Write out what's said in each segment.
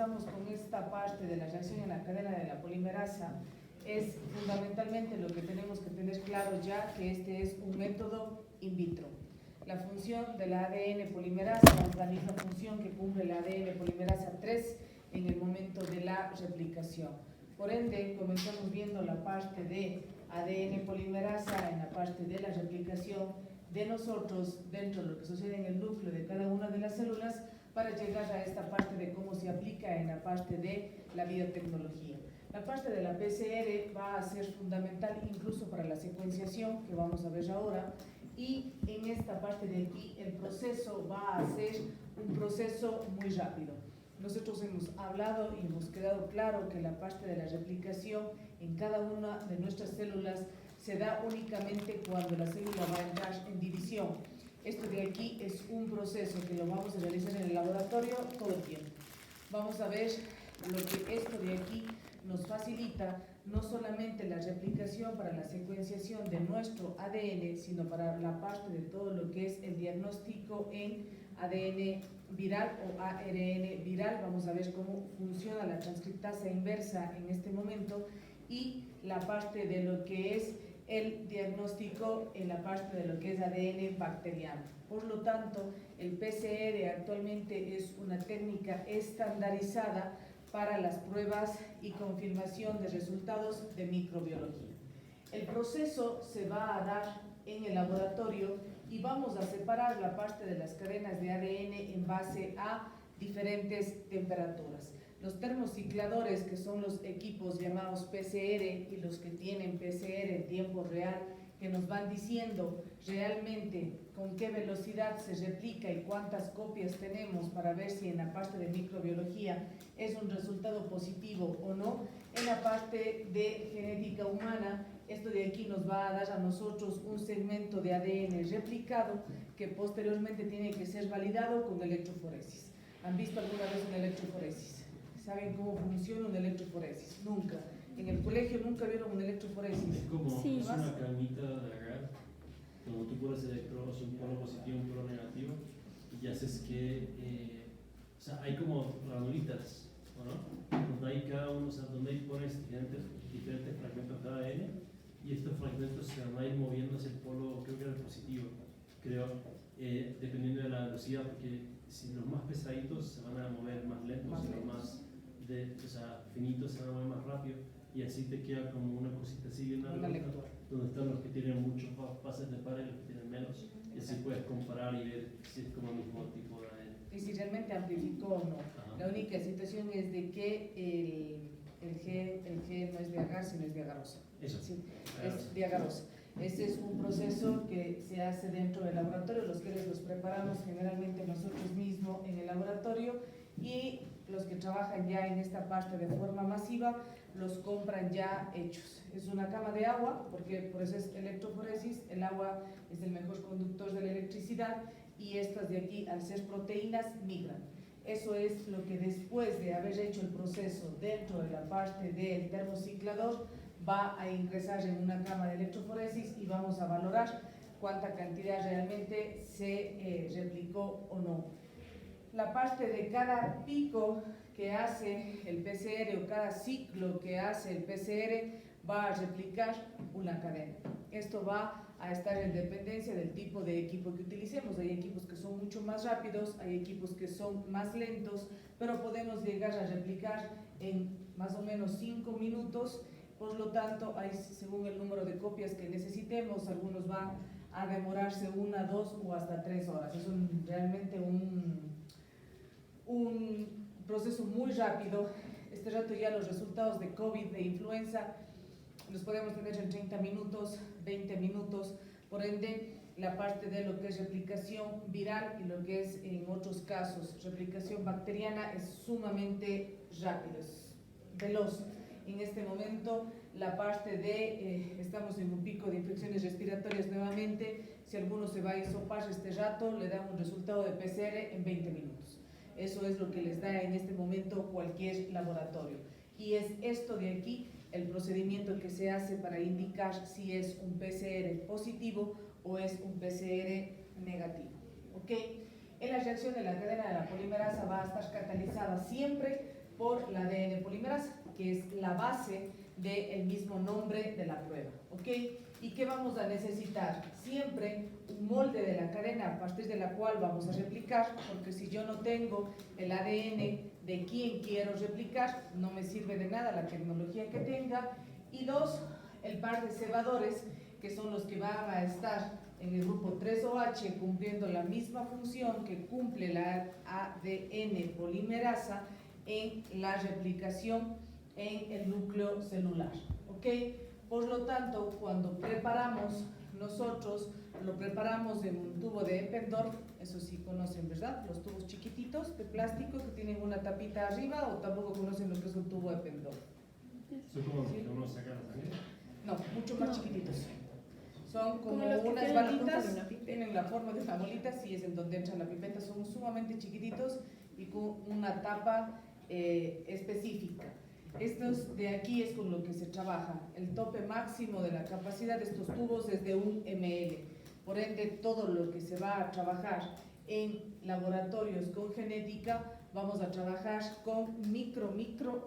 comenzamos con esta parte de la reacción en la cadena de la polimerasa, es fundamentalmente lo que tenemos que tener claro ya, que este es un método in vitro. La función de la ADN polimerasa es la misma función que cumple la ADN polimerasa 3 en el momento de la replicación. Por ende, comenzamos viendo la parte de ADN polimerasa en la parte de la replicación de nosotros dentro de lo que sucede en el núcleo de cada una de las células, para llegar a esta parte de cómo se aplica en la parte de la biotecnología. La parte de la PCR va a ser fundamental incluso para la secuenciación, que vamos a ver ahora, y en esta parte de aquí el proceso va a ser un proceso muy rápido. Nosotros hemos hablado y hemos quedado claro que la parte de la replicación en cada una de nuestras células se da únicamente cuando la célula va a entrar en división. Esto de aquí es un proceso que lo vamos a realizar en el laboratorio todo el tiempo. Vamos a ver lo que esto de aquí nos facilita, no solamente la replicación para la secuenciación de nuestro ADN, sino para la parte de todo lo que es el diagnóstico en ADN viral o ARN viral. Vamos a ver cómo funciona la transcriptasa inversa en este momento, y la parte de lo que es el diagnóstico en la parte de lo que es ADN bacteriano. Por lo tanto, el PCR actualmente es una técnica estandarizada para las pruebas y confirmación de resultados de microbiología. El proceso se va a dar en el laboratorio y vamos a separar la parte de las cadenas de ADN en base a diferentes temperaturas. Los termocicladores, que son los equipos llamados PCR y los que tienen PCR en tiempo real, que nos van diciendo realmente con qué velocidad se replica y cuántas copias tenemos para ver si en la parte de microbiología es un resultado positivo o no. En la parte de genética humana, esto de aquí nos va a dar a nosotros un segmento de ADN replicado que posteriormente tiene que ser validado con electroforesis. ¿Han visto alguna vez una electroforesis? ¿Saben cómo funciona una electroforesis? Nunca. En el colegio nunca vieron una electroforesis. Es como Sí. es una camita de agar, donde tú pones electrodos, un polo positivo y un polo negativo, y haces que, o sea, hay como ranulitas, ¿no? Donde hay cada uno, o sea, donde ahí pones diferentes fragmentos de ADN, y estos fragmentos se van a ir moviendo hacia el polo, creo que era el positivo, dependiendo de la velocidad, porque si los más pesaditos se van a mover más lentos, y los más finitos se van a mover más rápido, y así te queda como una cosita así bien larga, donde están los que tienen muchos pases de par y los que tienen menos, y así puedes comparar y ver si es como el mismo tipo de ADN. Y si realmente amplificó o no. Ajá. La única situación es de que el G no es de agar, sino es de agarosa. Eso. Sí, es de agarosa. Ese es un proceso que se hace dentro del laboratorio. Los geles los preparamos generalmente nosotros mismos en el laboratorio, y los que trabajan ya en esta parte de forma masiva los compran ya hechos. Es una cama de agua, porque por eso es electroforesis. El agua es el mejor conductor de la electricidad, y estas de aquí, al ser proteínas, migran. Eso es lo que, después de haber hecho el proceso dentro de la parte del termociclador, va a ingresar en una cama de electroforesis, y vamos a valorar cuánta cantidad realmente se replicó o no. La parte de cada pico que hace el PCR, o cada ciclo que hace el PCR, va a replicar una cadena. Esto va a estar en dependencia del tipo de equipo que utilicemos. Hay equipos que son mucho más rápidos, hay equipos que son más lentos, pero podemos llegar a replicar en más o menos 5 minutos. Por lo tanto, hay, según el número de copias que necesitemos, algunos van a demorarse 1, 2 o hasta 3 horas. Es realmente un proceso muy rápido. Este rato ya los resultados de COVID, de influenza, los podemos tener en 30 minutos, 20 minutos. Por ende, la parte de lo que es replicación viral y lo que es, en otros casos, replicación bacteriana, es sumamente rápido, es veloz. En este momento, la parte de, estamos en un pico de infecciones respiratorias nuevamente. Si alguno se va a hisopar este rato, le dan un resultado de PCR en 20 minutos. Eso es lo que les da en este momento cualquier laboratorio. Y es esto de aquí el procedimiento que se hace para indicar si es un PCR positivo o es un PCR negativo. ¿Ok? En la reacción de la cadena de la polimerasa va a estar catalizada siempre por la ADN polimerasa, que es la base del mismo nombre de la prueba, ¿ok? ¿Y qué vamos a necesitar? Siempre un molde de la cadena a partir de la cual vamos a replicar, porque si yo no tengo el ADN de quien quiero replicar, no me sirve de nada la tecnología que tenga. Y dos, el par de cebadores, que son los que van a estar en el grupo 3OH cumpliendo la misma función que cumple la ADN polimerasa en la replicación en el núcleo celular, ¿ok? Por lo tanto, cuando preparamos, nosotros lo preparamos en un tubo de Eppendorf, eso sí conocen, ¿verdad? Los tubos chiquititos de plástico que tienen una tapita arriba, o tampoco conocen lo que es un tubo Eppendorf. ¿Son como los que uno saca la sangre? No, mucho más chiquititos. Son como los que unas tienen la punta balitas, de una pipeta. tienen la forma de una bolita, sí es en donde entra la pipeta, son sumamente chiquititos y con una tapa específica. Estos de aquí es con lo que se trabaja. El tope máximo de la capacidad de estos tubos es de 1 ml. Por ende, todo lo que se va a trabajar en laboratorios con genética, vamos a trabajar con microlitros.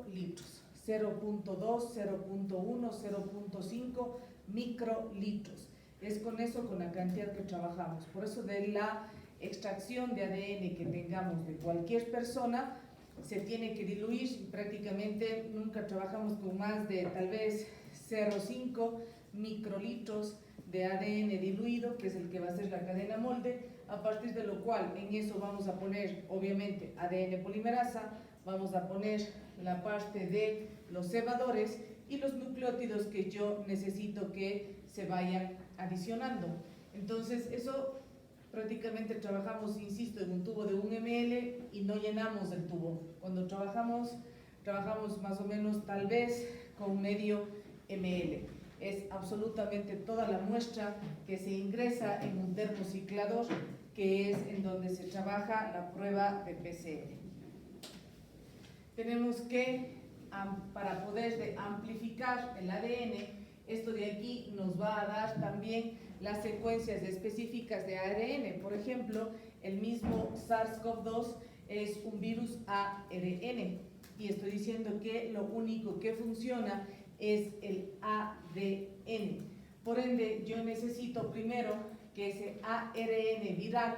0.2, 0.1, 0.5 microlitros. Es con eso, con la cantidad que trabajamos. Por eso de la extracción de ADN que tengamos de cualquier persona, se tiene que diluir y prácticamente nunca trabajamos con más de tal vez 0.5 microlitros de ADN diluido, que es el que va a ser la cadena molde, a partir de lo cual en eso vamos a poner obviamente ADN polimerasa, vamos a poner la parte de los cebadores y los nucleótidos que yo necesito que se vayan adicionando. Entonces eso prácticamente trabajamos, insisto, en un tubo de 1 ml y no llenamos el tubo. Cuando trabajamos más o menos tal vez con medio ml. Es absolutamente toda la muestra que se ingresa en un termociclador, que es en donde se trabaja la prueba de PCR. Tenemos que, para poder amplificar el ADN, esto de aquí nos va a dar también las secuencias específicas de ARN. Por ejemplo, el mismo SARS-CoV-2 es un virus ARN y estoy diciendo que lo único que funciona es el ADN. Por ende, yo necesito primero que ese ARN viral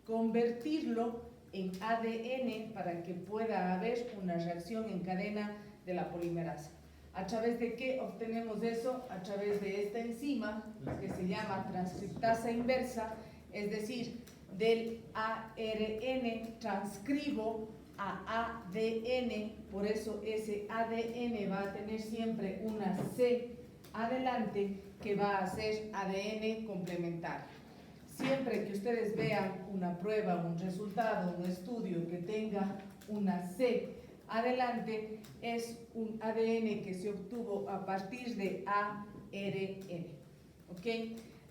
convertirlo en ADN para que pueda haber una reacción en cadena de la polimerasa. ¿A través de qué obtenemos eso? A través de esta enzima que se llama transcriptasa inversa, es decir, del ARN transcribo a ADN, por eso ese ADN va a tener siempre una C adelante que va a ser ADN complementario. Siempre que ustedes vean una prueba, un resultado, un estudio que tenga una C adelante, es un ADN que se obtuvo a partir de ARN. ¿Ok?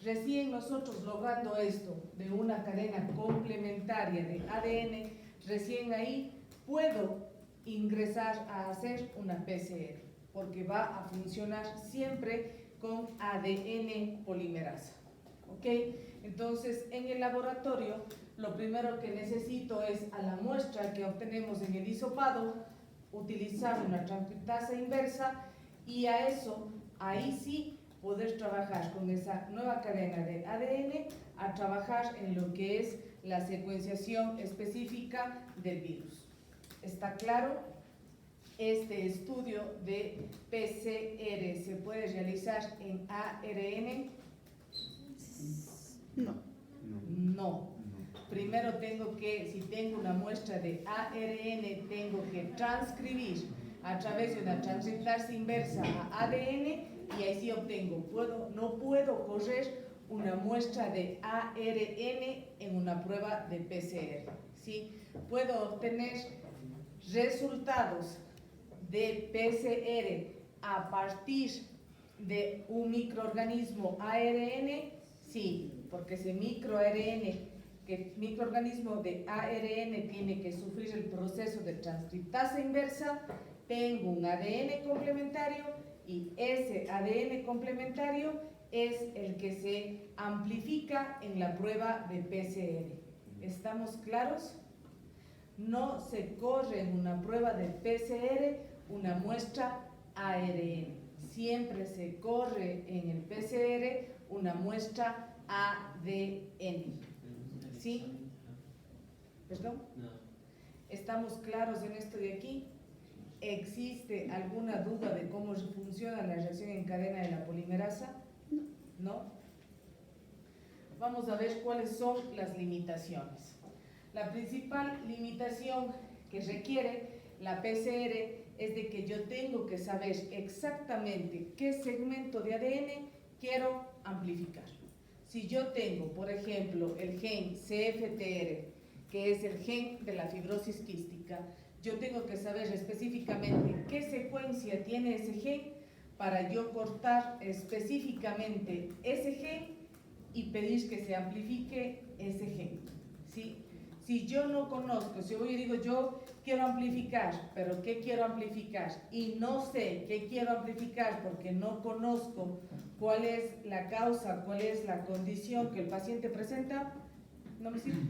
Recién nosotros logrando esto de una cadena complementaria de ADN, recién ahí puedo ingresar a hacer una PCR, porque va a funcionar siempre con ADN polimerasa. ¿Ok? Entonces, en el laboratorio, lo primero que necesito es a la muestra que obtenemos en el hisopado, utilizar una transcriptasa inversa y a eso, ahí sí, poder trabajar con esa nueva cadena de ADN a trabajar en lo que es la secuenciación específica del virus. ¿Está claro? Este estudio de PCR se puede realizar en ARN. No. No. Primero tengo que, si tengo una muestra de ARN, tengo que transcribir a través de una transcriptasa inversa a ADN y ahí sí obtengo. No puedo correr una muestra de ARN en una prueba de PCR. ¿Sí? Puedo obtener resultados de PCR a partir de un microorganismo ARN, sí, porque ese microorganismo de ARN tiene que sufrir el proceso de transcriptasa inversa, tengo un ADN complementario y ese ADN complementario es el que se amplifica en la prueba de PCR. ¿Estamos claros? No se corre en una prueba de PCR una muestra ARN. Siempre se corre en el PCR una muestra ADN. ¿Sí? ¿Perdón? No. ¿Estamos claros en esto de aquí? ¿Existe alguna duda de cómo funciona la reacción en cadena de la polimerasa? ¿No? Vamos a ver cuáles son las limitaciones. La principal limitación que requiere la PCR es de que yo tengo que saber exactamente qué segmento de ADN quiero amplificar. Si yo tengo, por ejemplo, el gen CFTR, que es el gen de la fibrosis quística, yo tengo que saber específicamente qué secuencia tiene ese gen para yo cortar específicamente ese gen y pedir que se amplifique ese gen, ¿sí? Si yo no conozco, si yo digo yo quiero amplificar, pero ¿qué quiero amplificar? Y no sé qué quiero amplificar porque no conozco cuál es la causa, cuál es la condición que el paciente presenta, no me sirve,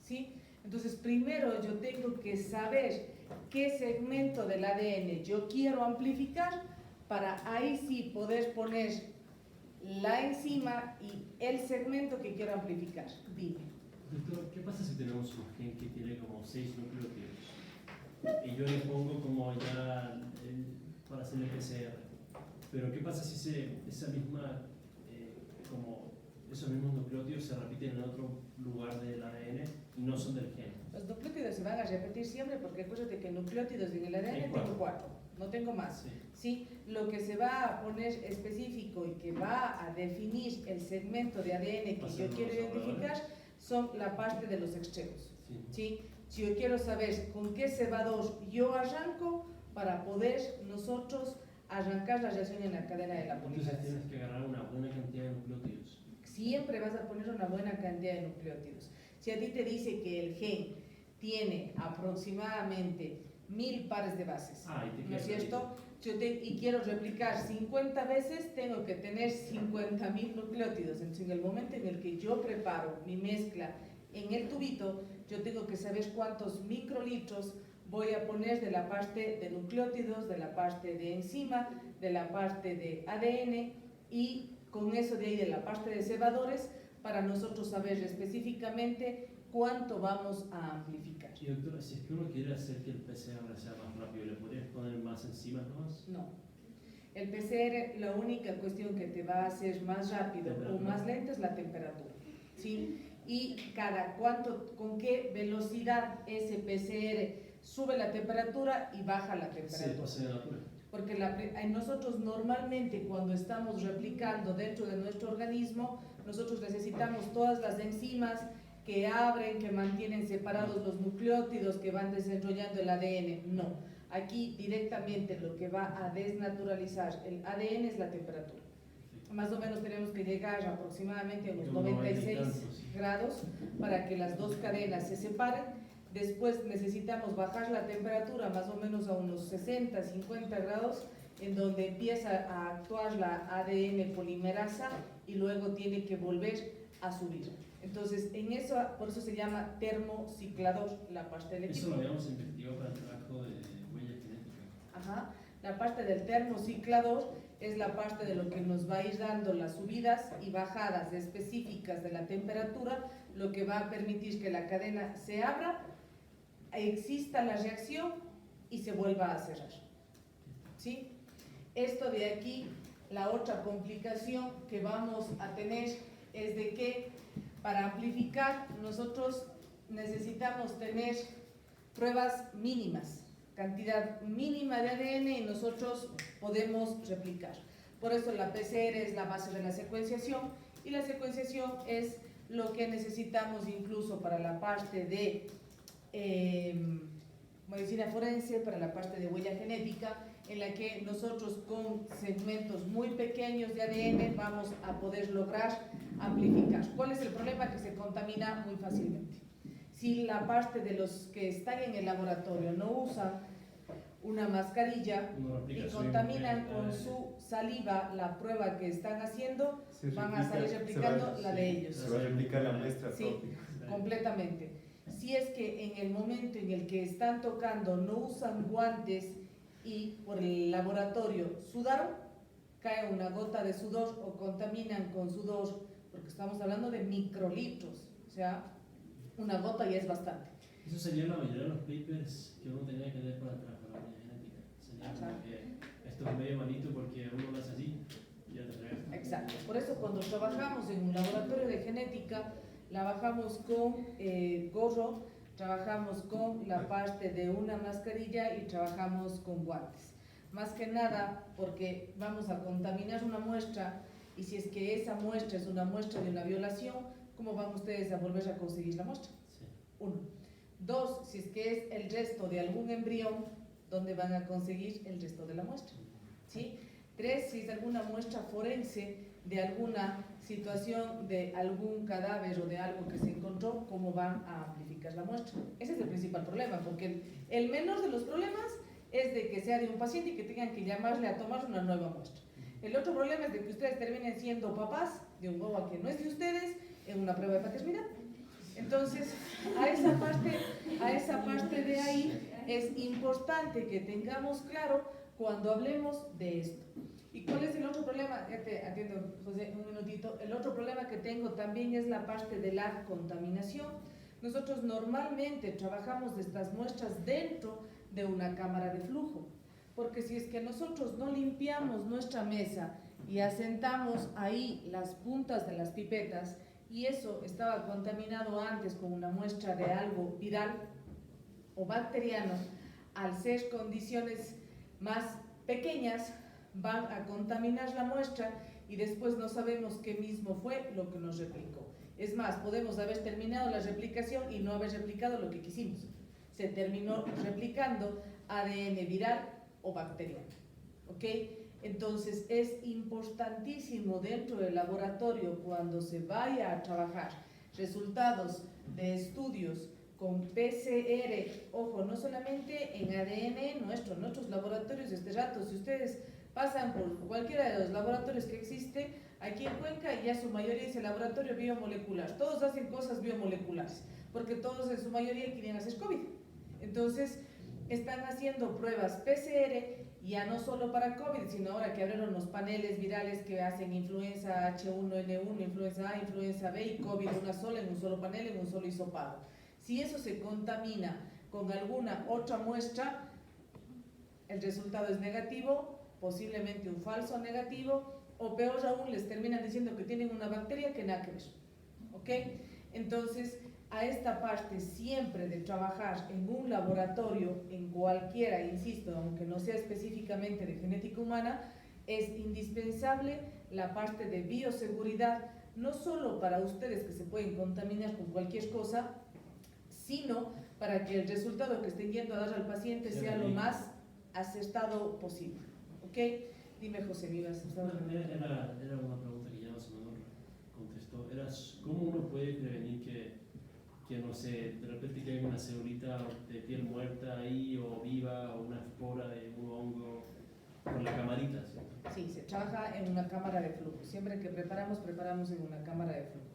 ¿sí? Entonces primero yo tengo que saber qué segmento del ADN yo quiero amplificar para ahí sí poder poner la enzima y el segmento que quiero amplificar. Dime. Doctor, ¿qué pasa si tenemos un gen que tiene como 6 nucleótidos? Y yo le pongo como ya para hacer el PCR. Pero ¿qué pasa si esos mismos nucleótidos se repiten en otro lugar del ADN y no son del gen? Los nucleótidos se van a repetir siempre porque acuérdate que nucleótidos en el ADN tengo 4, no tengo más. Sí. ¿Sí? Lo que se va a poner específico y que va a definir el segmento de ADN que yo quiero identificar son la parte de los extremos. Sí. ¿Sí? Si yo quiero saber con qué cebador yo arranco para poder nosotros arrancar la reacción en la cadena de la polimerasa. Entonces tienes que agarrar una buena cantidad de nucleótidos. Siempre vas a poner una buena cantidad de nucleótidos. Si a ti te dice que el gen tiene aproximadamente 1000 pares de bases, ¿no es cierto? Y quiero replicar 50 veces, tengo que tener 50.000 nucleótidos. Entonces, en el momento en el que yo preparo mi mezcla en el tubito, yo tengo que saber cuántos microlitros voy a poner de la parte de nucleótidos, de la parte de enzima, de la parte de ADN y con eso de ahí de la parte de cebadores para nosotros saber específicamente cuánto vamos a amplificar. Y doctora, si es que uno quiere hacer que el PCR sea más rápido, ¿le podrías poner más enzimas nomás? No. El PCR, la única cuestión que te va a hacer más rápido o más lento es la temperatura, ¿sí? Y con qué velocidad ese PCR sube la temperatura y baja la temperatura. Sí, porque nosotros normalmente cuando estamos replicando dentro de nuestro organismo, nosotros necesitamos todas las enzimas que abren, que mantienen separados los nucleótidos, que van desarrollando el ADN. No, aquí directamente lo que va a desnaturalizar el ADN es la temperatura. Más o menos tenemos que llegar aproximadamente a unos 96 grados para que las dos cadenas se separen. Después necesitamos bajar la temperatura más o menos a unos 60, 50 grados, en donde empieza a actuar la ADN polimerasa y luego tiene que volver a subir. Entonces, por eso se llama termociclador la parte del equipo. Eso lo habíamos investigado para el trabajo de huella genética. Ajá. La parte del termociclador es la parte de lo que nos va a ir dando las subidas y bajadas específicas de la temperatura, lo que va a permitir que la cadena se abra, exista la reacción y se vuelva a cerrar. ¿Sí? Esto de aquí, la otra complicación que vamos a tener es de que para amplificar nosotros necesitamos tener pruebas mínimas, cantidad mínima de ADN y nosotros podemos replicar. Por eso la PCR es la base de la secuenciación y la secuenciación es lo que necesitamos incluso para la parte de medicina forense, para la parte de huella genética, en la que nosotros con segmentos muy pequeños de ADN vamos a poder lograr amplificar. ¿Cuál es el problema? Que se contamina muy fácilmente. Si la parte de los que están en el laboratorio no usan una mascarilla y contaminan con su saliva la prueba que están haciendo, van a salir replicando la de ellos. Se va a replicar la muestra. Sí, completamente. si es que en el momento en el que están tocando no usan guantes y por el laboratorio sudaron, cae una gota de sudor o contaminan con sudor, porque estamos hablando de microlitros, o sea, una gota ya es bastante. Eso sería la mayoría de los papers que uno tenía que leer para trabajar la genética. Sería como que esto es medio malito porque uno lo hace así y ya te fregas. Exacto. Por eso cuando trabajamos en un laboratorio de genética, trabajamos con gorro, trabajamos con la parte de una mascarilla y trabajamos con guantes. Más que nada porque vamos a contaminar una muestra y si es que esa muestra es una muestra de una violación, ¿cómo van ustedes a volver a conseguir la muestra? Sí. 1. 2. Si es que es el resto de algún embrión, ¿dónde van a conseguir el resto de la muestra? ¿Sí? 3. Si es alguna muestra forense de alguna situación de algún cadáver o de algo que se encontró, ¿cómo van a amplificar la muestra? Ese es el principal problema, porque el menor de los problemas es de que sea de un paciente y que tengan que llamarle a tomar una nueva muestra. El otro problema es de que ustedes terminen siendo papás de un guagua que no es de ustedes en una prueba de paternidad. Entonces, a esa parte de ahí es importante que tengamos claro cuando hablemos de esto. ¿Y cuál es el otro problema? Ya te atiendo, José, un minutito. El otro problema que tengo también es la parte de la contaminación. Nosotros normalmente trabajamos estas muestras dentro de una cámara de flujo, porque si es que nosotros no limpiamos nuestra mesa y asentamos ahí las puntas de las pipetas, y eso estaba contaminado antes con una muestra de algo viral o bacteriano, al ser condiciones más pequeñas, van a contaminar la muestra y después no sabemos qué mismo fue lo que nos replicó. Es más, podemos haber terminado la replicación y no haber replicado lo que quisimos. Se terminó replicando ADN viral o bacteriano. ¿Ok? Entonces es importantísimo dentro del laboratorio, cuando se vaya a trabajar resultados de estudios con PCR, ojo, no solamente en ADN nuestros laboratorios de este rato, si ustedes pasan por cualquiera de los laboratorios que existe aquí en Cuenca, ya su mayoría dice laboratorio biomolecular, todos hacen cosas biomoleculares, porque todos en su mayoría quieren hacer COVID. Entonces están haciendo pruebas PCR, ya no solo para COVID, sino ahora que abrieron los paneles virales que hacen influenza H1N1, influenza A, influenza B y COVID, una sola en un solo panel, en un solo hisopado. Si eso se contamina con alguna otra muestra, el resultado es negativo, posiblemente un falso negativo, o peor aún, les terminan diciendo que tienen una bacteria que nada que ver. ¿Ok? Entonces, a esta parte siempre de trabajar en un laboratorio, en cualquiera, insisto, aunque no sea específicamente de genética humana, es indispensable la parte de bioseguridad, no solo para ustedes que se pueden contaminar con cualquier cosa, sino para que el resultado que estén yendo a dar al paciente sea lo más acertado posible. ¿Ok? Dime, José Vivas. Era una pregunta que ya más o menos contestó. Era ¿cómo uno puede prevenir que no sé, de repente que hay una celulita de piel muerta ahí o viva o una espora de un hongo con la camarita? ¿Cierto? Sí, se trabaja en una cámara de flujo. Siempre que preparamos en una cámara de flujo.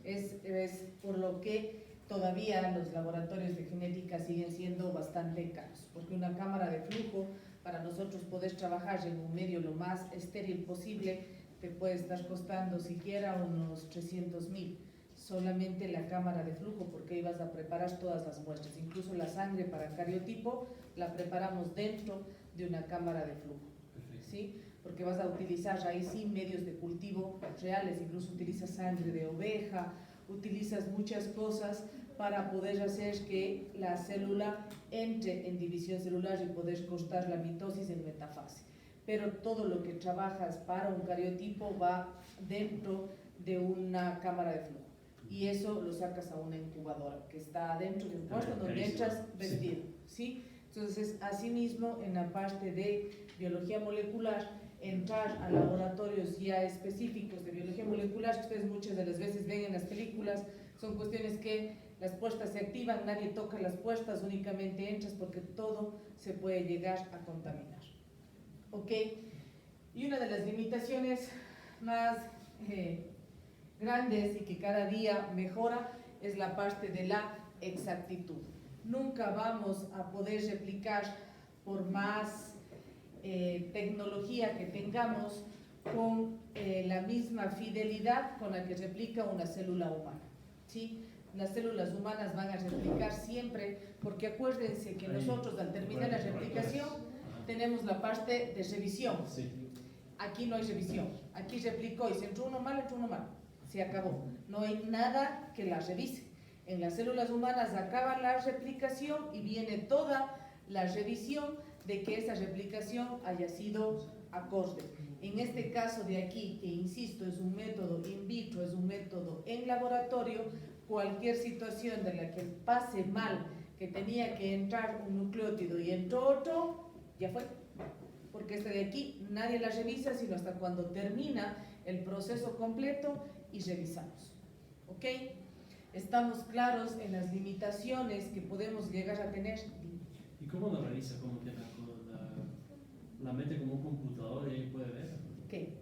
Es por lo que todavía los laboratorios de genética siguen siendo bastante caros, porque una cámara de flujo, para nosotros poder trabajar en un medio lo más estéril posible, te puede estar costando siquiera unos 300.000. Solamente la cámara de flujo, porque ahí vas a preparar todas las muestras, incluso la sangre para cariotipo la preparamos dentro de una cámara de flujo, ¿sí? Porque vas a utilizar ahí sí medios de cultivo reales, incluso utilizas sangre de oveja, utilizas muchas cosas para poder hacer que la célula entre en división celular y poder cortar la mitosis en metafase. Pero todo lo que trabajas para un cariotipo va dentro de una cámara de flujo. Y eso lo sacas a una incubadora que está dentro de un cuarto donde entras vestido, ¿sí? Entonces, asimismo, en la parte de biología molecular, entrar a laboratorios ya específicos de biología molecular, que ustedes muchas de las veces ven en las películas, son cuestiones que las puertas se activan, nadie toca las puertas, únicamente entras porque todo se puede llegar a contaminar. ¿Ok? Y una de las limitaciones más grandes y que cada día mejora es la parte de la exactitud. Nunca vamos a poder replicar, por más tecnología que tengamos, con la misma fidelidad con la que replica una célula humana, ¿sí? Las células humanas van a replicar siempre, porque acuérdense que nosotros al terminar la replicación tenemos la parte de revisión. Sí. Aquí no hay revisión, aquí replicó y si entró uno mal, se acabó. No hay nada que la revise. En las células humanas acaba la replicación y viene toda la revisión de que esa replicación haya sido acorde. En este caso de aquí, que insisto, es un método in vitro, es un método en laboratorio, cualquier situación de la que pase mal, que tenía que entrar un nucleótido y entró otro, ya fue. Porque esta de aquí nadie la revisa sino hasta cuando termina el proceso completo y revisamos. ¿Ok? Estamos claros en las limitaciones que podemos llegar a tener. ¿Y cómo lo revisa? ¿Cómo que la mete como un computador y ahí puede ver? ¿Qué?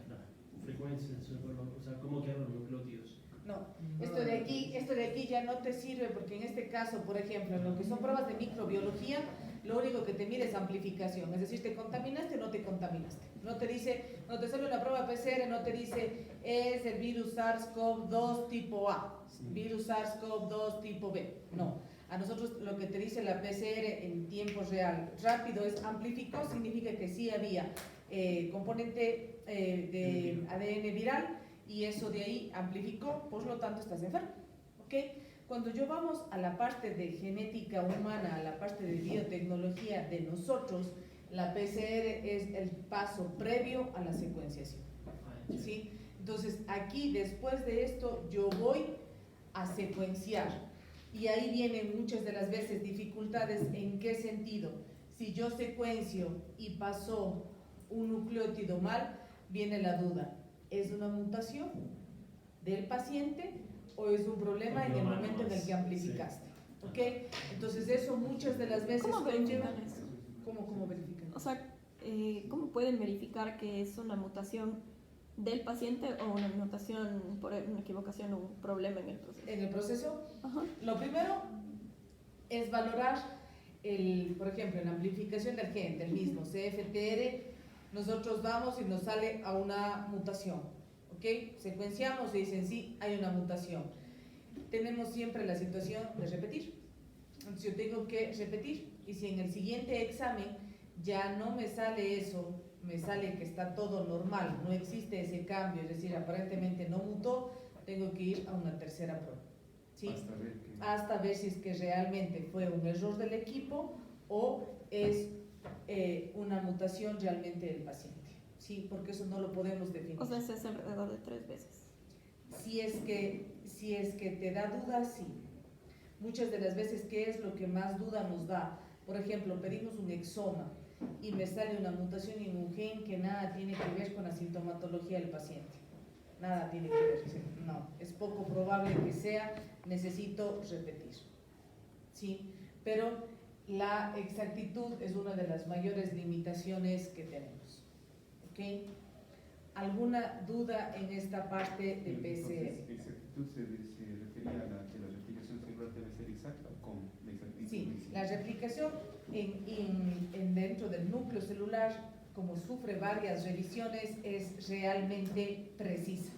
La frecuencia, o sea, ¿cómo quedan los nucleótidos? No, esto de aquí ya no te sirve porque en este caso, por ejemplo, en lo que son pruebas de microbiología, lo único que te mide es amplificación, es decir, ¿te contaminaste o no te contaminaste? No te dice, no te sale una prueba PCR, no te dice es el virus SARS-CoV-2 tipo A, virus SARS-CoV-2 tipo B, no. A nosotros lo que te dice la PCR en tiempo real rápido es amplificó, significa que sí había componente de ADN viral y eso de ahí amplificó, por lo tanto estás enfermo, ¿ok? Cuando yo vamos a la parte de genética humana, a la parte de biotecnología de nosotros, la PCR es el paso previo a la secuenciación, ¿sí? Entonces aquí después de esto yo voy a secuenciar y ahí vienen muchas de las veces dificultades. ¿En qué sentido? Si yo secuencio y pasó un nucleótido mal, viene la duda. ¿Es una mutación del paciente o es un problema en el momento en el que amplificaste? ¿Ok? Entonces eso muchas de las veces... ¿Cómo verifican eso? ¿Cómo verifican? O sea, ¿cómo pueden verificar que es una mutación del paciente o una mutación por una equivocación o un problema en el proceso? En el proceso, Ajá. lo primero es valorar, por ejemplo, en la amplificación del gen, del mismo CFTR, nosotros vamos y nos sale a una mutación, ¿ok? Secuenciamos y dicen sí, hay una mutación. Tenemos siempre la situación de repetir. Entonces yo tengo que repetir y si en el siguiente examen ya no me sale eso, me sale que está todo normal, no existe ese cambio, es decir, aparentemente no mutó, tengo que ir a una tercera prueba, ¿sí? Hasta ver si es que realmente fue un error del equipo o es una mutación realmente del paciente, ¿sí? Porque eso no lo podemos definir. O sea, es alrededor de 3 veces. Si es que te da dudas, sí. Muchas de las veces, ¿qué es lo que más duda nos da? Por ejemplo, pedimos un exoma y me sale una mutación en un gen que nada tiene que ver con la sintomatología del paciente. Nada tiene que ver, no, es poco probable que sea, necesito repetir, ¿sí? Pero la exactitud es una de las mayores limitaciones que tenemos, ¿ok? ¿Alguna duda en esta parte de PCR? ¿Exactitud se refería a que la replicación celular debe ser exacta o cómo? La exactitud. Sí, la replicación dentro del núcleo celular, como sufre varias revisiones, es realmente precisa.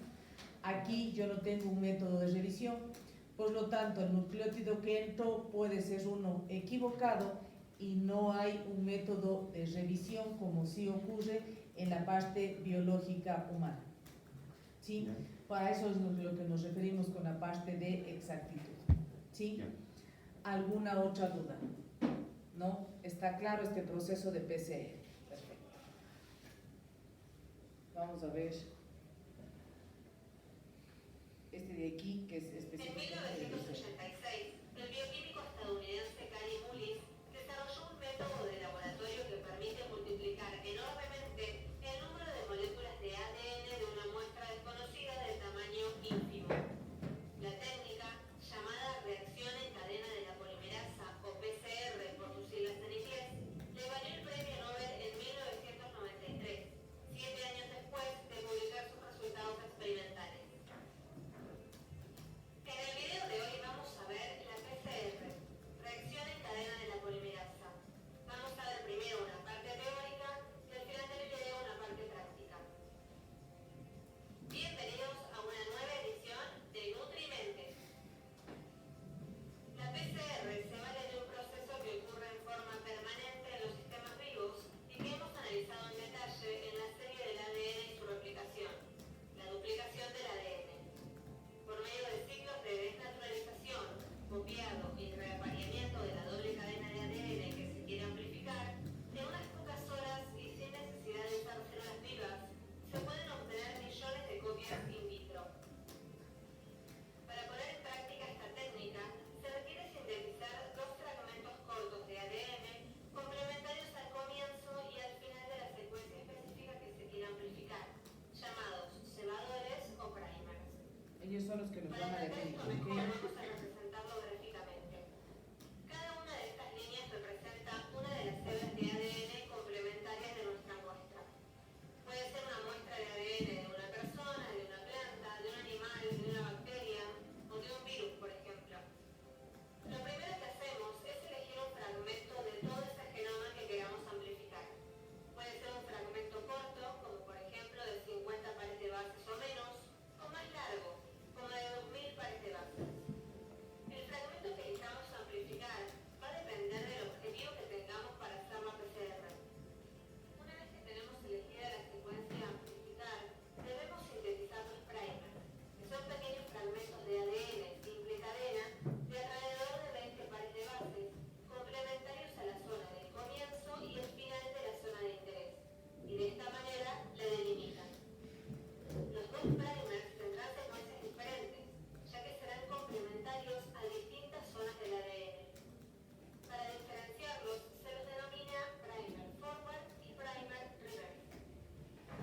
Aquí yo no tengo un método de revisión, por lo tanto el nucleótido que entró puede ser uno equivocado y no hay un método de revisión como sí ocurre en la parte biológica humana, ¿sí? Para eso es lo que nos referimos con la parte de exactitud, ¿sí? ¿Alguna otra duda? ¿No? ¿Está claro este proceso de PCR? Perfecto. Vamos a ver este de aquí, que es específico. En 1986, el bioquímico estadounidense Cary Mullis desarrolló un método de laboratorio que permite multiplicar enormemente el número de moléculas de ADN de una muestra desconocida del tamaño ínfimo. La técnica, llamada reacción en cadena de la polimerasa o PCR por sus siglas en inglés, le valió el premio Nobel en 1993, 7 años después de publicar sus resultados experimentales. En el video de hoy esto ¿ok? mejor vamos a representarlo gráficamente. Cada una de estas líneas representa una de las hebras de ADN complementarias de nuestra muestra. Puede ser una muestra de ADN de una persona, de una planta, de un animal, de una bacteria o de un virus, por ejemplo. Lo primero que hacemos es elegir un fragmento de todo ese genoma que queramos amplificar. Puede ser un fragmento corto, como por ejemplo de 50 pares de bases o menos, o más largo, como de 2000 pares de bases. El fragmento que elijamos amplificar va a depender del objetivo que tengamos para hacer la PCR. Una vez que tenemos elegida la secuencia a amplificar, debemos sintetizar los primers, que son pequeños fragmentos de ADN simple cadena de alrededor de 20 pares de bases, complementarios a la zona del comienzo y el final de la zona de interés, y de esta manera la delimitan. Los dos primers tendrán secuencias diferentes, ya que serán complementarios a distintas zonas del ADN. Para diferenciarlos, se los denomina primer forward y primer reverse.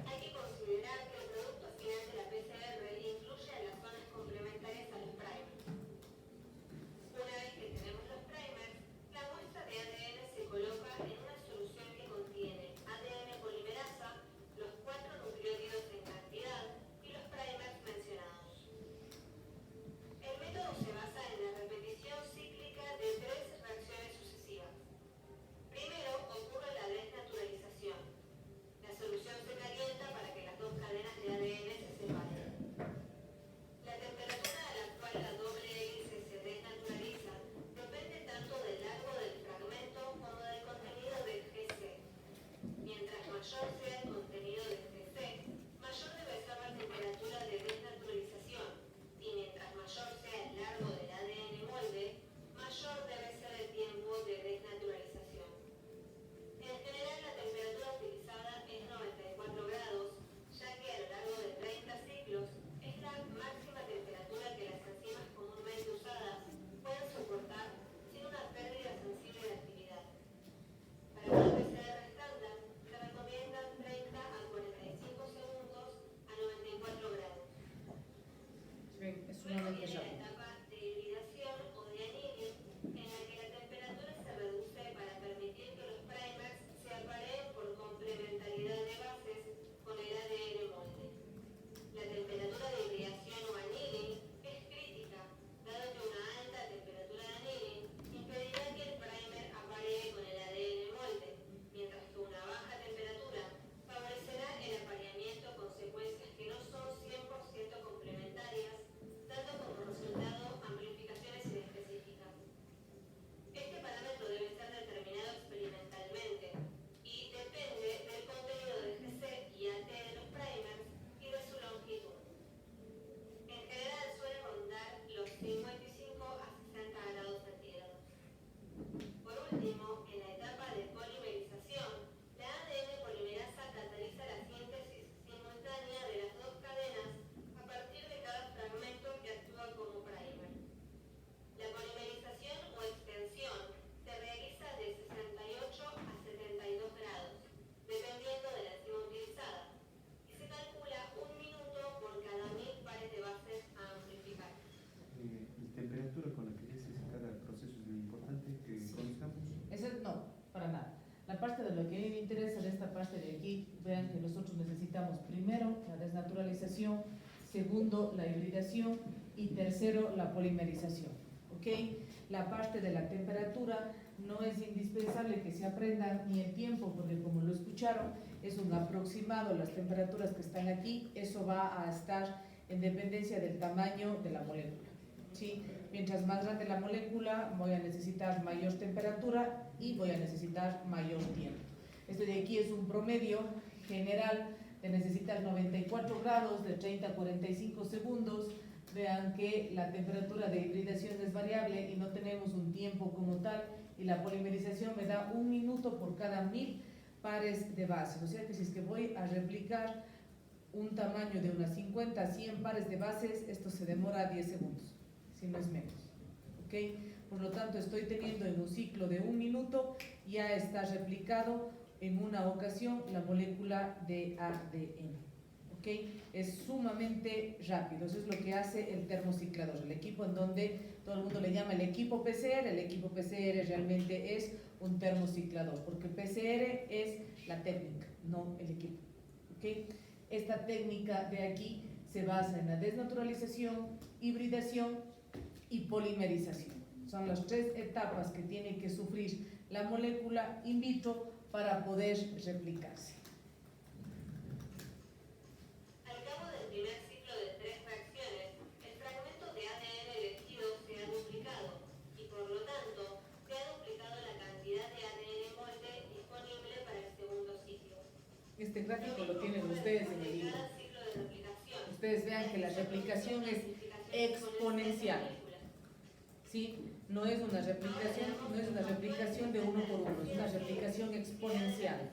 Hay que considerar que el producto final de la PCR incluye las zonas complementarias a los primers. Una vez que tenemos los primers, la muestra de ADN se coloca en una solución que contiene ADN polimerasa, los 4 nucleótidos en cantidad y los primers mencionados. El método se basa en la repetición cíclica de 3 reacciones sucesivas. Primero ocurre la desnaturalización. La solución se calienta para que las dos cadenas de ADN se separen. La temperatura a la cual la doble hélice se desnaturaliza depende tanto del largo del fragmento como del contenido del GC. Mientras mayor sea el contenido del GC, mayor debe ser la temperatura de desnaturalización, y mientras mayor sea el largo del ADN molde, mayor debe ser el tiempo de desnaturalización. En general, la temperatura utilizada es 94 grados, ya que a lo largo de 30 ciclos es la máxima temperatura que las enzimas comúnmente usadas pueden soportar sin una pérdida sensible de actividad. Para una PCR estándar, se recomiendan 30 a 45 segundos a 94 grados. Ven, es Luego sumamente viene la rápido. etapa de hibridación o de anilling, en la que la temperatura se reduce para permitir que los primers se apareen por complementariedad de bases con el ADN molde. La temperatura de hibridación o anilling es crítica, dado que una alta temperatura de anilling impedirá que el primer aparee con el ADN molde, mientras que una baja temperatura favorecerá el apareamiento con secuencias que no son 100% complementarias, dando como resultado amplificaciones inespecíficas. Este parámetro debe ser determinado experimentalmente y depende del contenido del GC y AT de los primers y de su longitud. En general suele rondar los 55 a 60 grados centígrados. Por último, en la etapa de polimerización, la ADN polimerasa cataliza la síntesis simultánea de las dos cadenas a partir de cada fragmento que actúa como primer. La polimerización o extensión se realiza de 68 a 72 grados, dependiendo de la enzima utilizada, y se calcula 1 minuto por cada 1000 pares de bases a amplificar. La temperatura con la que se hace cada proceso es muy importante que conozcamos. No, para nada. La parte de lo que a mí me interesa de esta parte de aquí, vean que nosotros necesitamos primero la desnaturalización, segundo la hibridación y tercero la polimerización. ¿Ok? La parte de la temperatura no es indispensable que se aprenda ni el tiempo, porque como lo escucharon, es un aproximado, las temperaturas que están aquí, eso va a estar en dependencia del tamaño de la molécula. ¿Sí? Mientras más grande la molécula, voy a necesitar mayor temperatura y voy a necesitar mayor tiempo. Esto de aquí es un promedio general de necesitar 94 grados de 30 a 45 segundos. Vean que la temperatura de hibridación es variable y no tenemos un tiempo como tal, y la polimerización me da 1 minuto por cada 1000 pares de bases. O sea que si es que voy a replicar un tamaño de unas 50 a 100 pares de bases, esto se demora 10 segundos, si no es menos. ¿Ok? Por lo tanto, estoy teniendo en un ciclo de 1 minuto, ya está replicado en una ocasión la molécula de ADN. ¿Ok? ¿ok? Es sumamente rápido, eso es lo que hace el termociclador, el equipo en donde todo el mundo le llama el equipo PCR. El equipo PCR realmente es un termociclador, porque el PCR es la técnica, no el equipo, ¿ok? Esta técnica de aquí se basa en la desnaturalización, hibridación y polimerización. Son las 3 etapas que tiene que sufrir la molécula in vitro para poder replicarse. Al cabo del primer ciclo de 3 reacciones, el fragmento de ADN elegido se ha duplicado y por lo tanto se ha duplicado la cantidad de ADN molde disponible para el segundo ciclo. Este gráfico lo tienen ustedes en el libro. Cada ciclo de replicación. Ustedes vean que la replicación es exponencial, ¿sí? No es una replicación de uno por uno, es una replicación exponencial.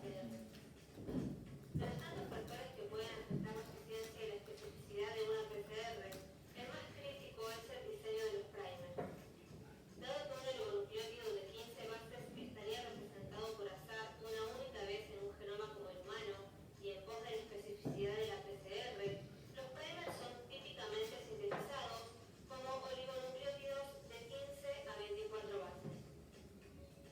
Los tantos factores que pueden afectar la eficiencia y la especificidad de una PCR, el más crítico es el diseño de los primers. Dado que un oligonucleótido de 15 bases estaría representado por azar una única vez en un genoma como el humano y en pos de la especificidad de la PCR, los primers son típicamente sintetizados como oligonucleótidos de 15 a 24 bases.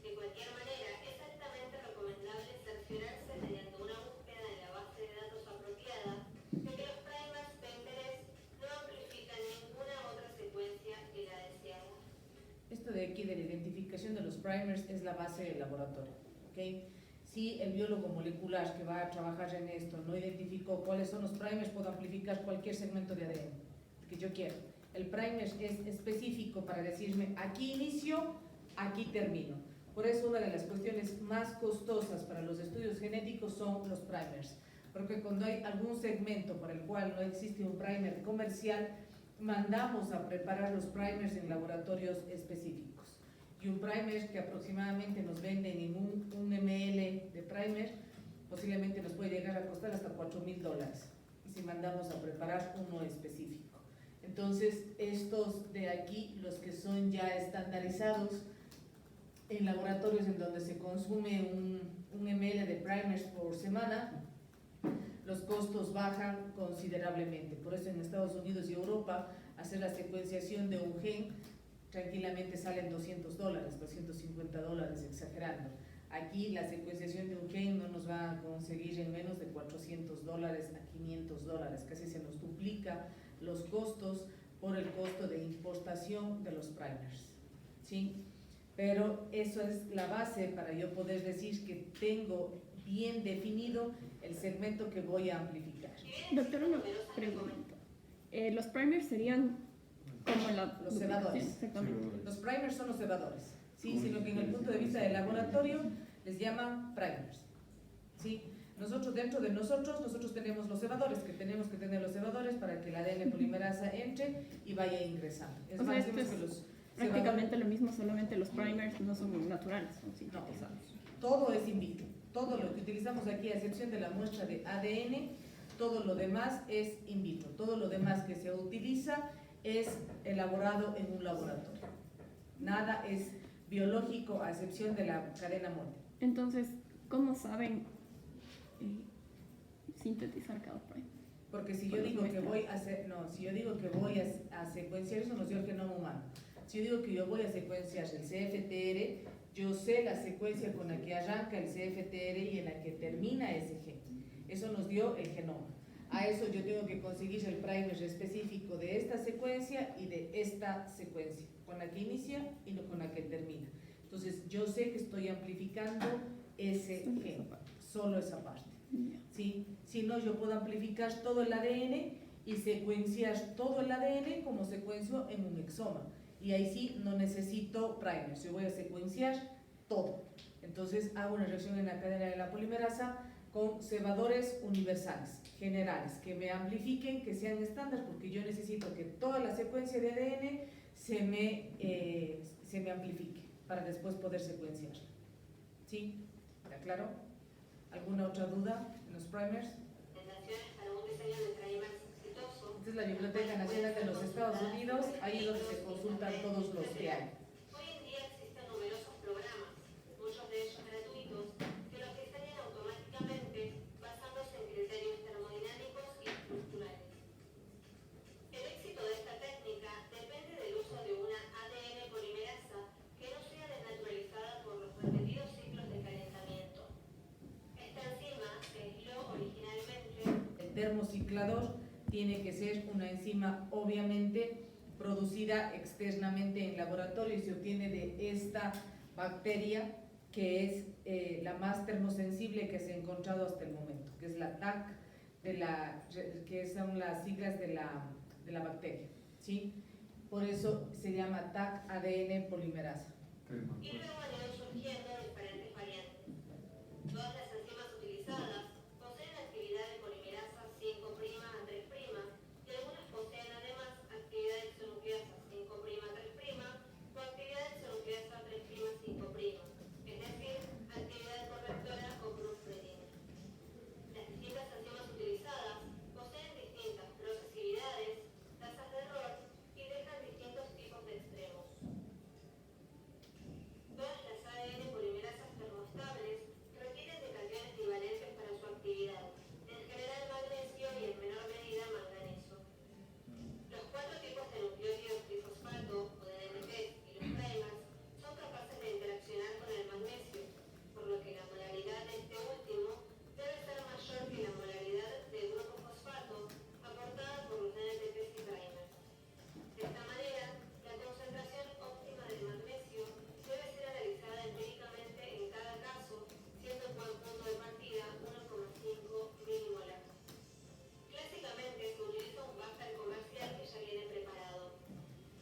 De cualquier manera, es altamente recomendable cerciorarse mediante una búsqueda en la base de datos apropiada de que los primers de interés no amplifican ninguna otra secuencia que la deseada. Esto de aquí de la identificación de los primers es la base del laboratorio, ¿ok? Si el biólogo molecular que va a trabajar en esto no identificó cuáles son los primers, puedo amplificar cualquier segmento de ADN que yo quiero. El primer es específico para decirme aquí inicio, aquí termino. Por eso una de las cuestiones más costosas para los estudios genéticos son los primers, porque cuando hay algún segmento para el cual no existe un primer comercial, mandamos a preparar los primers en laboratorios específicos. Y un primer que aproximadamente nos venden en un ml de primer, posiblemente nos puede llegar a costar hasta $4,000, y si mandamos a preparar uno específico. Entonces, estos de aquí, los que son ya estandarizados en laboratorios en donde se consume un ml de primers por semana, los costos bajan considerablemente. Por eso en Estados Unidos y Europa, hacer la secuenciación de un gen tranquilamente salen $200, $250, exagerando. Aquí la secuenciación de un gen no nos va a conseguir en menos de $400 a $500, casi se nos duplica los costos por el costo de importación de los primers, ¿sí? Pero eso es la base para yo poder decir que tengo bien definido el segmento que voy a amplificar. Doctora, una pregunta. Los primers serían como los cebadores. Exactamente. Los primers son los cebadores, ¿sí? Sino que en el punto de vista del laboratorio les llaman primers, ¿sí? Nosotros, dentro de nosotros tenemos los cebadores, que tenemos que tener los cebadores para que la ADN polimerasa entre y vaya ingresando. Es O sea, más, esto decimos es que los prácticamente lo mismo, solamente los primers no son naturales, son sintetizados. todo es in vitro. Todo lo que utilizamos aquí, a excepción de la muestra de ADN, todo lo demás es in vitro. Todo lo demás que se utiliza es elaborado en un laboratorio. Nada es biológico a excepción de la cadena molde. Entonces, ¿cómo saben sintetizar cada primer? Porque si yo digo que voy a hacer, no, si yo digo que voy a secuenciar, eso nos dio el genoma humano. Si yo digo que yo voy a secuenciar el CFTR, yo sé la secuencia con la que arranca el CFTR y en la que termina ese gen. Eso nos dio el genoma. A eso yo tengo que conseguir el primer específico de esta secuencia y de esta secuencia, con la que inicia y con la que termina. Entonces yo sé que estoy amplificando ese gen, solo esa parte. ¿Sí? Si no, yo puedo amplificar todo el ADN y secuenciar todo el ADN como secuencio en un exoma. Y ahí sí no necesito primers, yo voy a secuenciar todo. Entonces hago una reacción en la cadena de la polimerasa con cebadores universales, generales, que me amplifiquen, que sean estándar, porque yo necesito que toda la secuencia de ADN se me amplifique para después poder secuenciar. ¿Sí? ¿Está claro? ¿Alguna otra duda en los primers? Tentaciones para un diseño de primers exitoso. Esta es la Biblioteca Nacional de los Estados Unidos, ahí es donde se consultan todos los que hay. Hoy en día existen numerosos programas, muchos de ellos gratuitos, que los diseñan automáticamente basándose en criterios termodinámicos y termociclador tiene que ser una enzima obviamente producida externamente en laboratorio y se obtiene de esta bacteria que es la más termosensible que se ha encontrado hasta el momento, que es la TAC, que son las siglas de la bacteria, ¿sí? Por eso se llama TAC ADN polimerasa. Y luego han ido surgiendo diferentes variantes. Todas las enzimas utilizadas poseen actividad de polimerasa 5' a 3' y algunas poseen además actividad de isonucleasa 5' a 3' o actividad de isonucleasa 3' 5', es decir, actividad correctora o proofreading. Las distintas enzimas utilizadas poseen distintas procesividades, tasas de error y dejan distintos tipos de extremos. Todas las ADN polimerasas termoestables requieren de cationes divalentes para su actividad, en general magnesio y en menor medida manganeso. Los 4 tipos de nucleótidos trifosfato o de DNP y los primers son capaces de interaccionar con el magnesio, por lo que la molaridad de este último debe ser mayor que la molaridad del grupo fosfato aportada por los NTPs y primers. De esta manera, la concentración óptima del magnesio debe ser analizada empíricamente en cada caso, siendo como punto de partida 1,5 milimolar. Clásicamente se utiliza un buffer comercial que ya viene preparado.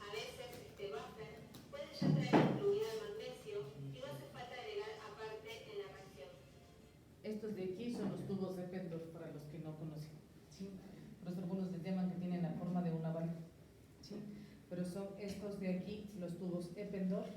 A veces este buffer puede ya traer incluido el magnesio y no hace falta agregar aparte en la reacción. Estos de aquí son los tubos de Eppendorf para los que no conocen, ¿sí? Por eso algunos les llaman que tienen la forma de una bala, ¿sí? Pero son estos de aquí, los tubos Eppendorf,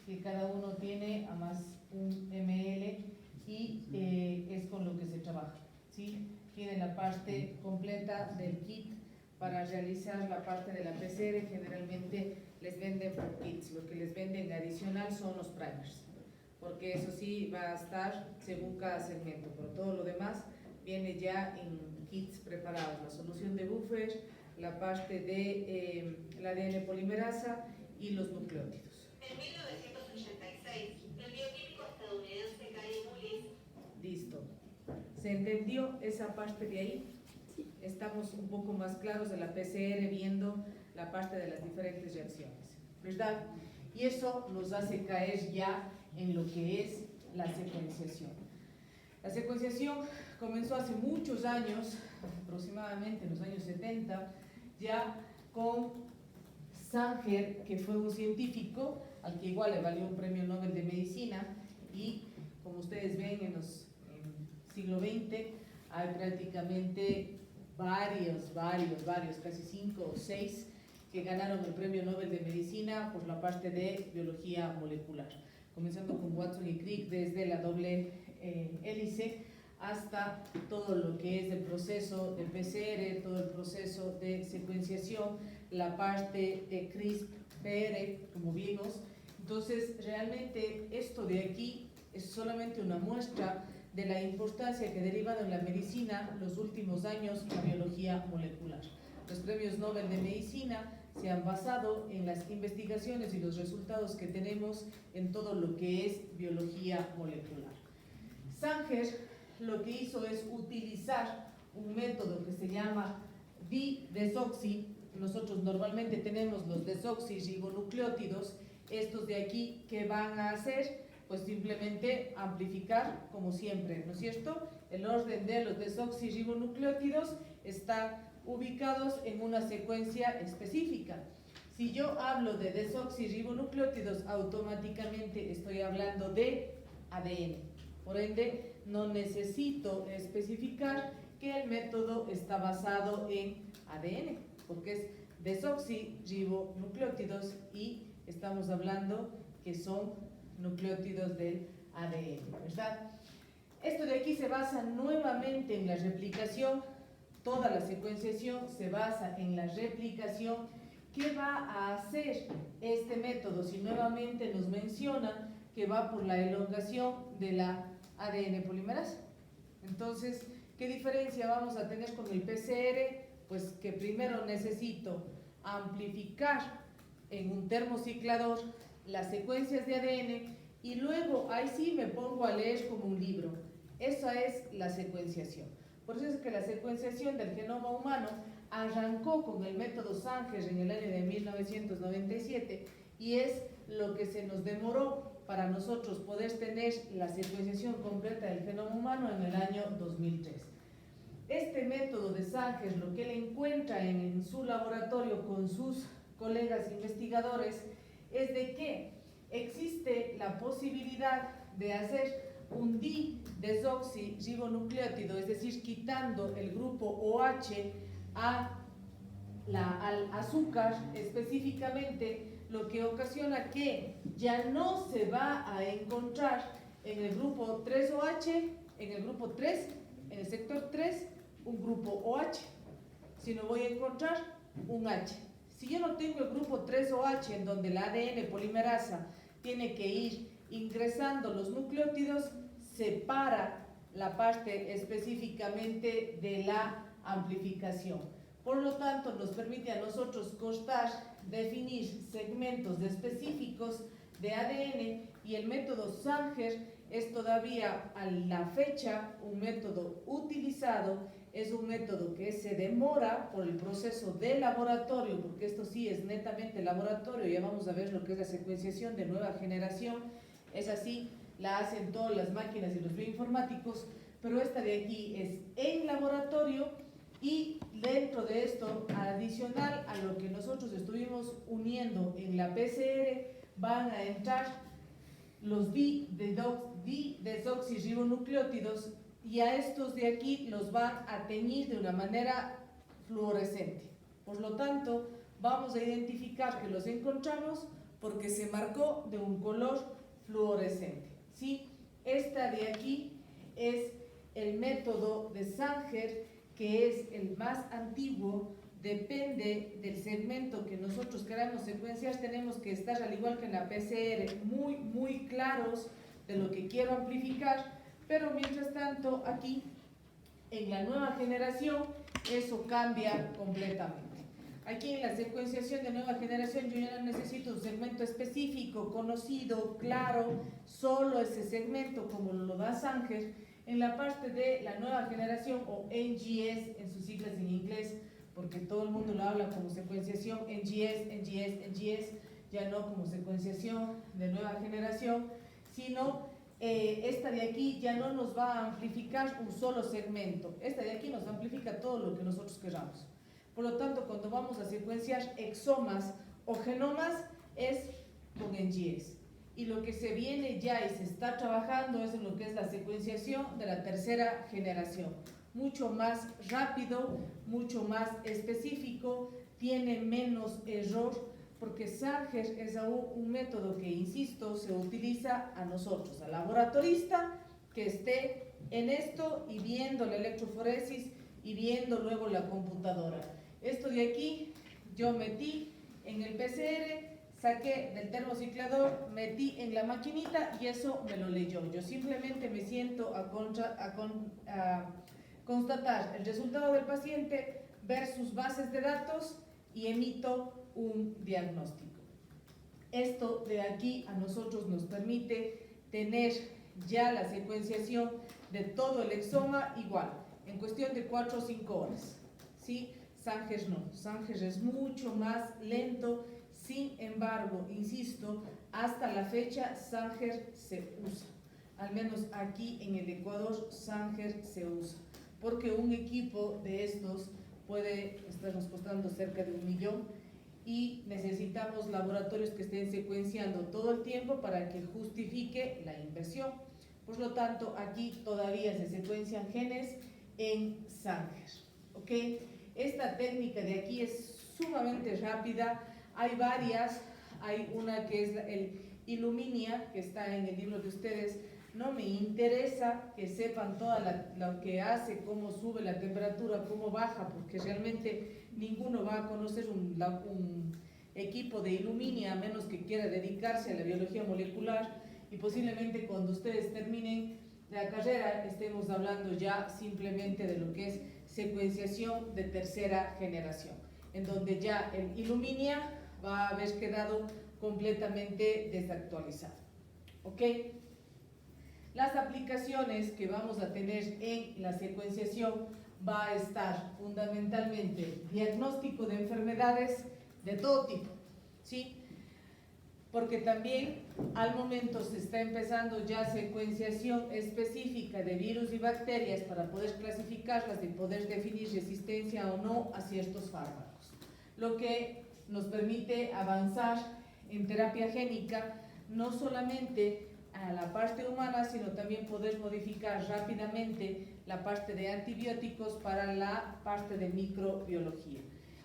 que cada uno tiene a más 1 ml y es con lo que se trabaja, ¿sí? Tiene la parte completa del kit para realizar la parte de la PCR. Generalmente les venden por kits, lo que les venden adicional son los primers, porque eso sí va a estar según cada segmento, pero todo lo demás viene ya en kits preparados, la solución de buffer, la parte de la ADN polimerasa y los nucleótidos. En 1986, el bioquímico estadounidense Gary Mullis. Listo. ¿Se entendió esa parte de ahí? Estamos un poco más claros de la PCR viendo la parte de las diferentes reacciones, ¿verdad? Y eso nos hace caer ya en lo que es la secuenciación. La secuenciación comenzó hace muchos años, aproximadamente en los años 70, ya con Sanger, que fue un científico al que igual le valió un premio Nobel de Medicina, y como ustedes ven en el siglo XX hay prácticamente varios, casi 5 o 6 que ganaron el premio Nobel de Medicina por la parte de biología molecular, comenzando con Watson y Crick desde la doble hélice hasta todo lo que es el proceso de PCR, todo el proceso de secuenciación, la parte de CRISPR, como vimos. Entonces, realmente esto de aquí es solamente una muestra de la importancia que ha derivado en la medicina los últimos años la biología molecular. Los premios Nobel de Medicina se han basado en las investigaciones y los resultados que tenemos en todo lo que es biología molecular. Sanger lo que hizo es utilizar un método que se llama didesoxi. Nosotros normalmente tenemos los desoxirribonucleótidos, estos de aquí, que van a hacer pues simplemente amplificar, como siempre, ¿no es cierto? El orden de los desoxirribonucleótidos está ubicados en una secuencia específica. Si yo hablo de desoxirribonucleótidos, automáticamente estoy hablando de ADN. Por ende, no necesito especificar que el método está basado en ADN, porque es desoxirribonucleótidos y estamos hablando que son nucleótidos del ADN, ¿verdad? Esto de aquí se basa nuevamente en la replicación. Toda la secuenciación se basa en la replicación. ¿Qué va a hacer este método? Si nuevamente nos menciona que va por la elongación de la ADN polimerasa. Entonces, ¿qué diferencia vamos a tener con el PCR? Pues que primero necesito amplificar en un termociclador las secuencias de ADN y luego ahí sí me pongo a leer como un libro. Esa es la secuenciación. Por eso es que la secuenciación del genoma humano arrancó con el método Sanger en el año de 1997 y es lo que se nos demoró para nosotros poder tener la secuenciación completa del genoma humano en el año 2003. Este método de Sanger, lo que él encuentra en su laboratorio con sus colegas investigadores, es de que existe la posibilidad de hacer un didesoxirribonucleótido, es decir, quitando el grupo OH al azúcar específicamente, lo que ocasiona que ya no se va a encontrar en el grupo 3OH, en el grupo 3, en el sector 3, un grupo OH, sino voy a encontrar un H. Si yo no tengo el grupo 3OH, en donde la ADN polimerasa tiene que ir ingresando los nucleótidos, separa la parte específicamente de la amplificación. Por lo tanto, nos permite a nosotros definir segmentos específicos de ADN, y el método Sanger es todavía a la fecha un método utilizado, es un método que se demora por el proceso de laboratorio, porque esto sí es netamente laboratorio. Ya vamos a ver lo que es la secuenciación de nueva generación, es así, la hacen todas las máquinas y los bioinformáticos, pero esta de aquí es en laboratorio. Y dentro de esto, adicional a lo que nosotros estuvimos uniendo en la PCR, van a entrar los didesoxirribonucleótidos, y a estos de aquí los van a teñir de una manera fluorescente. Por lo tanto, vamos a identificar que los encontramos porque se marcó de un color fluorescente, ¿sí? Esta de aquí es el método de Sanger, que es el más antiguo. Depende del segmento que nosotros queramos secuenciar, tenemos que estar, al igual que en la PCR, muy claros de lo que quiero amplificar, pero mientras tanto aquí en la nueva generación eso cambia completamente. Aquí en la secuenciación de nueva generación yo ya no necesito un segmento específico, conocido, claro, solo ese segmento como lo da Sanger. En la parte de la nueva generación, o NGS en sus siglas en inglés, porque todo el mundo lo habla como secuenciación NGS, ya no como secuenciación de nueva generación, sino esta de aquí ya no nos va a amplificar un solo segmento, esta de aquí nos amplifica todo lo que nosotros queramos. Por lo tanto, cuando vamos a secuenciar exomas o genomas es con NGS. Y lo que se viene ya y se está trabajando es en lo que es la secuenciación de la tercera generación. Mucho más rápido, mucho más específico, tiene menos error, porque Sanger es aún un método que, insisto, se utiliza a nosotros, al laboratorista que esté en esto y viendo la electroforesis y viendo luego la computadora. Esto de aquí yo metí en el PCR, saqué del termociclador, metí en la maquinita y eso me lo leyó. Yo simplemente me siento a constatar el resultado del paciente, ver sus bases de datos y emito un diagnóstico. Esto de aquí a nosotros nos permite tener ya la secuenciación de todo el exoma igual, en cuestión de 4 o 5 horas. ¿Sí? Sanger no, Sanger es mucho más lento. Sin embargo, insisto, hasta la fecha Sanger se usa. Al menos aquí en el Ecuador Sanger se usa, porque un equipo de estos puede estarnos costando cerca de 1 millón y necesitamos laboratorios que estén secuenciando todo el tiempo para que justifique la inversión. Por lo tanto, aquí todavía se secuencian genes en Sanger. ¿Ok? Esta técnica de aquí es sumamente rápida. Hay varias, hay una que es el Illumina, que está en el libro de ustedes. No me interesa que sepan todo lo que hace, cómo sube la temperatura, cómo baja, porque realmente ninguno va a conocer un equipo de Illumina a menos que quiera dedicarse a la biología molecular, y posiblemente cuando ustedes terminen la carrera estemos hablando ya simplemente de lo que es secuenciación de tercera generación, en donde ya el Illumina va a haber quedado completamente desactualizado. ¿Ok? Las aplicaciones que vamos a tener en la secuenciación va a estar fundamentalmente diagnóstico de enfermedades de todo tipo, ¿sí? Porque también al momento se está empezando ya secuenciación específica de virus y bacterias para poder clasificarlas y poder definir resistencia o no a ciertos fármacos, lo que nos permite avanzar en terapia génica, no solamente a la parte humana, sino también poder modificar rápidamente la parte de antibióticos para la parte de microbiología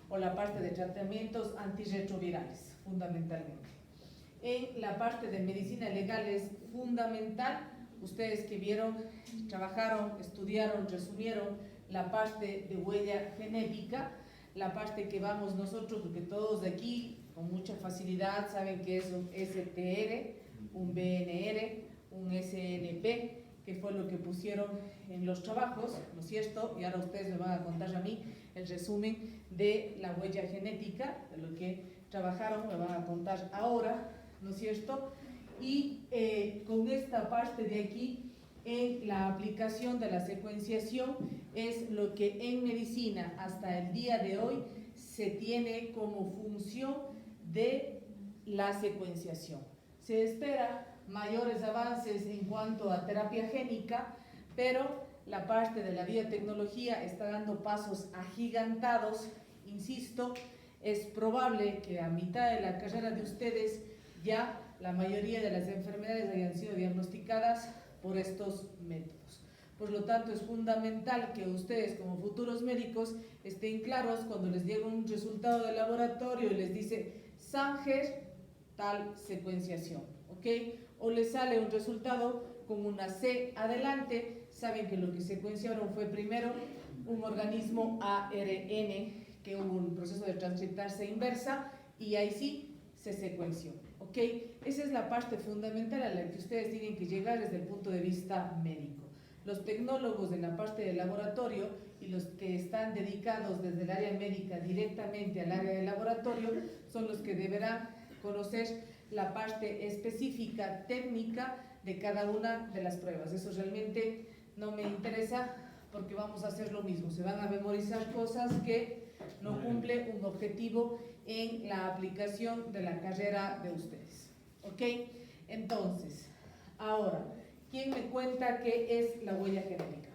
o la parte de tratamientos antirretrovirales, fundamentalmente. En la parte de medicina legal es fundamental, ustedes que vieron, trabajaron, estudiaron, resumieron la parte de huella genética, la parte que vamos nosotros, porque todos de aquí con mucha facilidad saben que es un STR, un BNR, un SNP, que fue lo que pusieron en los trabajos, ¿no es cierto? Y ahora ustedes me van a contar a mí el resumen de la huella genética, de lo que trabajaron, me van a contar ahora, ¿no es cierto? Y con esta parte de aquí, en la aplicación de la secuenciación, es lo que en medicina hasta el día de hoy se tiene como función de la secuenciación. Se espera mayores avances en cuanto a terapia génica, pero la parte de la biotecnología está dando pasos agigantados. Insisto, es probable que a mitad de la carrera de ustedes ya la mayoría de las enfermedades hayan sido diagnosticadas por estos métodos. Por lo tanto, es fundamental que ustedes como futuros médicos estén claros cuando les llega un resultado de laboratorio y les dice Sanger, tal secuenciación, ¿ok? O les sale un resultado con una C adelante, saben que lo que secuenciaron fue primero un organismo ARN, que hubo un proceso de transcriptase inversa y ahí sí se secuenció, ¿ok? Esa es la parte fundamental a la que ustedes tienen que llegar desde el punto de vista médico. Los tecnólogos en la parte del laboratorio y los que están dedicados desde el área médica directamente al área del laboratorio son los que deberán conocer la parte específica, técnica de cada una de las pruebas. Eso realmente no me interesa porque vamos a hacer lo mismo. Se van a memorizar cosas que no cumplen un objetivo en la aplicación de la carrera de ustedes. ¿Ok? Entonces, ahora, ¿quién me cuenta qué es la huella genética?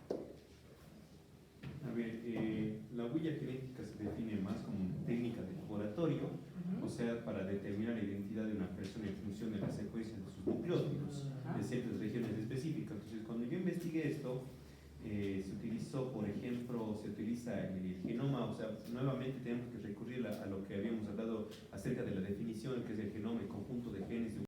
A ver, la huella genética se define más como una técnica de laboratorio, o sea, para determinar la identidad de una persona en función de la secuencia de sus nucleótidos de ciertas regiones específicas. Entonces, cuando yo investigué esto, se utilizó, por ejemplo, se utiliza el genoma, o sea, nuevamente tenemos que recurrir a lo que habíamos hablado acerca de la definición, que es el genoma, el conjunto de genes de